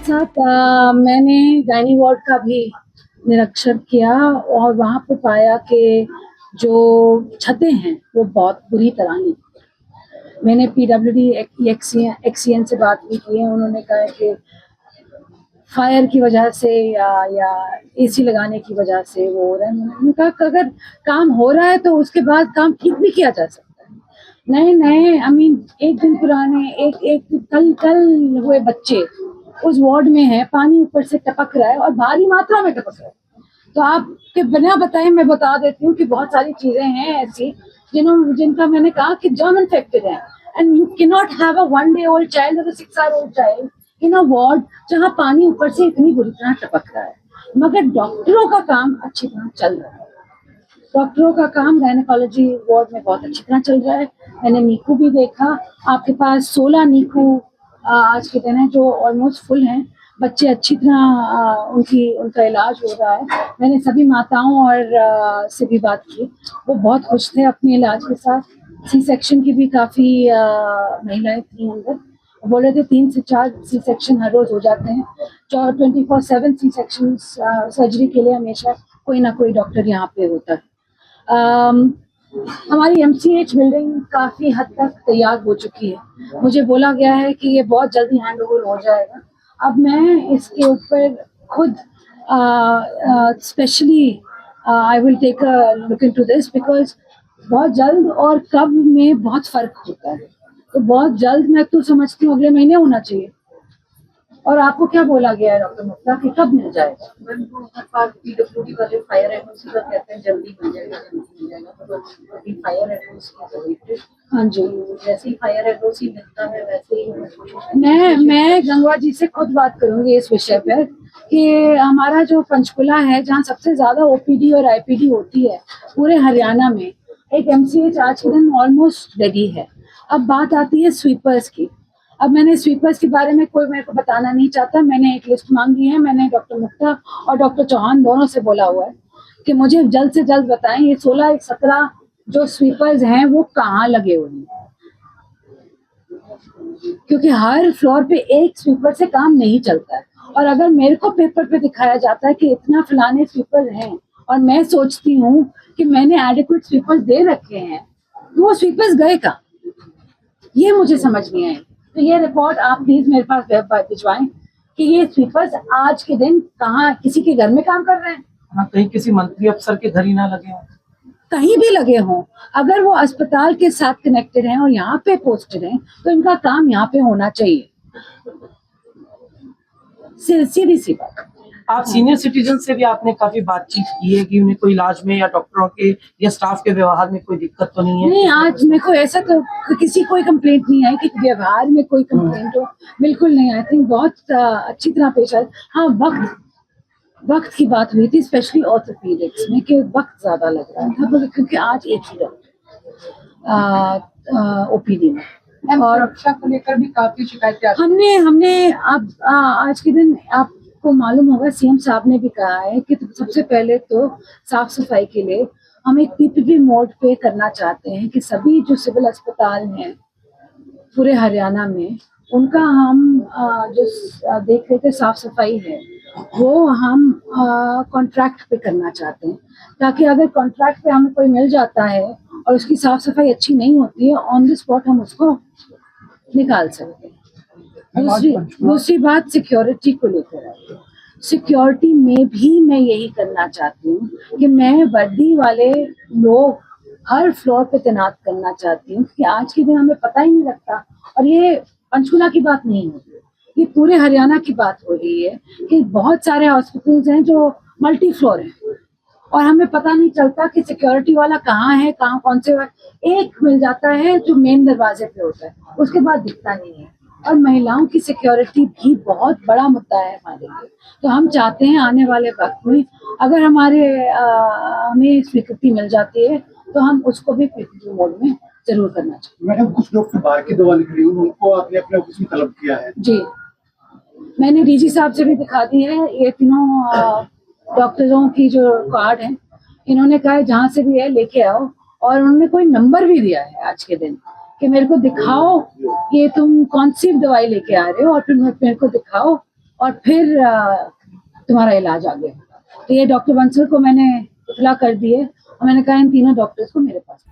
साथ मैंने gynae ward का भी निरीक्षण किया और वहाँ पे पाया कि जो छतें हैं वो बहुत बुरी तरह नहीं। मैंने पीडब्ल्यूडी एक्सीएन से बात भी की है। उन्होंने कहा कि फायर की वजह से या एसी लगाने की वजह से वो हो रहा है। मैंने कहा कि अगर काम हो रहा है तो उसके बाद काम ठीक भी किया जा सकता है। नए नए एक दिन पुराने एक कल हुए बच्चे उस वार्ड में है, पानी ऊपर से टपक रहा है और भारी मात्रा में टपक रहा है। तो आपके बिना बताए मैं बता देती हूँ कि बहुत सारी चीजें हैं ऐसी जिनका मैंने कहा कि जर्म इन्फेक्टेड है and you can not have a 1 day old child और 6 year old child इन अ वार्ड जहाँ पानी ऊपर से इतनी बुरी तरह टपक रहा है। मगर डॉक्टरों का काम अच्छी तरह चल रहा है। डॉक्टरों का काम गायनेकोलॉजी वार्ड में बहुत अच्छी तरह चल रहा है। मैंने नीकू भी देखा, आपके पास 16 नीकू आज के दिन है जो ऑलमोस्ट फुल हैं। बच्चे अच्छी तरह उनका इलाज हो रहा है। मैंने सभी माताओं और से भी बात की, वो बहुत खुश थे अपने इलाज के साथ। सी सेक्शन की भी काफ़ी महिलाएं थी अंदर, बोल रहे थे 3 से 4 सी सेक्शन हर रोज हो जाते हैं। 24/7 सी सेक्शन सर्जरी के लिए हमेशा कोई ना कोई डॉक्टर यहाँ पे होता है। हमारी MCH बिल्डिंग काफ़ी हद तक तैयार हो चुकी है। मुझे बोला गया है कि ये बहुत जल्दी हैंड ओवर हो जाएगा। अब मैं इसके ऊपर खुद specially I will take a look into this because बहुत जल्द और कब में बहुत फर्क होता है। तो बहुत जल्द मैं तो समझती हूँ अगले महीने होना चाहिए। और आपको क्या बोला गया है डॉक्टर मुक्ता कि कब मिल जाएगा? पीडब्ल्यूडी वाले फायर एनओसी का कहते हैं जल्दी मिल जाएगा, जल्दी मिल जाएगा। तो अभी फायर एनओसी हाँ जी, जैसे ही फायर एनओसी मिलता है वैसे ही मैं गंगा जी से खुद बात करूंगी इस विषय पर कि हमारा जो पंचकुला है जहाँ सबसे ज्यादा OPD और IPD होती है पूरे हरियाणा में, एक MCH आज के दिन ऑलमोस्ट रेडी है। अब बात आती है स्वीपर्स की। अब मैंने स्वीपर्स के बारे में कोई मेरे को बताना नहीं चाहता। मैंने एक लिस्ट मांगी है। मैंने डॉक्टर मुक्ता और डॉक्टर चौहान दोनों से बोला हुआ है कि मुझे जल्द से जल्द बताएं ये 16-17 जो स्वीपर्स हैं वो कहाँ लगे हुए हैं, क्योंकि हर फ्लोर पे एक स्वीपर से काम नहीं चलता है। और अगर मेरे को पेपर पे दिखाया जाता है कि इतना फलाने स्वीपर हैं और मैं सोचती हूँ कि मैंने एडिक्वेट स्वीपर्स दे रखे हैं, तो वो स्वीपर्स गए कहाँ, ये मुझे समझ नहीं आया। तो ये रिपोर्ट आप प्लीज मेरे पास वेब पर भिजवाएं कि ये स्वीपर्स आज के दिन कहाँ किसी के घर में काम कर रहे हैं। हाँ, कहीं किसी मंत्री अफसर के घर ही ना लगे हों, कहीं भी लगे हों। अगर वो अस्पताल के साथ कनेक्टेड हैं और यहाँ पे पोस्टेड हैं तो इनका काम यहाँ पे होना चाहिए। सीधी सी बात। आप सीनियर सिटीजन से भी आपने काफी बातचीत की है कि उन्हें कोई इलाज में या डॉक्टरों के या स्टाफ के व्यवहार में कोई दिक्कत तो नहीं है? नहीं, आज मेरे को ऐसा तो किसी कोई कंप्लेंट नहीं है कि व्यवहार में कोई कंप्लेंट हो, बिल्कुल नहीं। आई थिंक बहुत अच्छी तरह पेश आए। हाँ, वक्त की बात हुई थी स्पेशली ऑर्थोपेडिक्स में कि वक्त ज्यादा लग रहा था क्योंकि आज एक ही डॉक्टर OPD में। और सुरक्षा को लेकर भी काफी शिकायतें हमने अब आज के दिन आपको मालूम होगा CM साहब ने भी कहा है कि सबसे पहले तो साफ सफाई के लिए हम एक PPP मोड पे करना चाहते हैं कि सभी जो सिविल अस्पताल हैं पूरे हरियाणा में उनका हम जो देख रहे थे साफ सफाई है वो हम कॉन्ट्रैक्ट पे करना चाहते हैं, ताकि अगर कॉन्ट्रैक्ट पे हमें कोई मिल जाता है और उसकी साफ सफाई अच्छी नहीं होती है ऑन द स्पॉट हम उसको निकाल सकते हैं। दूसरी बात सिक्योरिटी को लेकर है। सिक्योरिटी में भी मैं यही करना चाहती हूँ कि मैं वर्दी वाले लोग हर फ्लोर पे तैनात करना चाहती हूँ, क्योंकि आज के दिन हमें पता ही नहीं लगता। और ये पंचकुला की बात नहीं होती, ये पूरे हरियाणा की बात हो रही है कि बहुत सारे हॉस्पिटल्स हैं जो मल्टी फ्लोर हैं और हमें पता नहीं चलता कि सिक्योरिटी वाला कहाँ है, कहाँ कौन से एक मिल जाता है जो मेन दरवाजे पे होता है, उसके बाद दिखता नहीं है। और महिलाओं की सिक्योरिटी भी बहुत बड़ा मुद्दा है हमारे लिए। तो हम चाहते हैं आने वाले वक्त में अगर हमें स्वीकृति मिल जाती है तो हम उसको भी PPP मोड में जरूर करना चाहिए। मैडम, कुछ डॉक्टर बाहर की दवा लिख रही हूँ, उनको आपने अपने ऑफिस में तलब किया है? जी, मैंने DG साहब से भी दिखा दी है। ये तीनों डॉक्टरों की जो कार्ड है इन्होंने कहा है जहाँ से भी है लेके आओ, और उन्होंने कोई नंबर भी दिया है आज के दिन कि मेरे को दिखाओ कि तुम कौन सी दवाई लेके आ रहे हो और फिर मेरे को दिखाओ और फिर तुम्हारा इलाज आगे। तो ये डॉक्टर बंसल को मैंने इतला कर दिए और मैंने कहा इन तीनों डॉक्टर्स को मेरे पास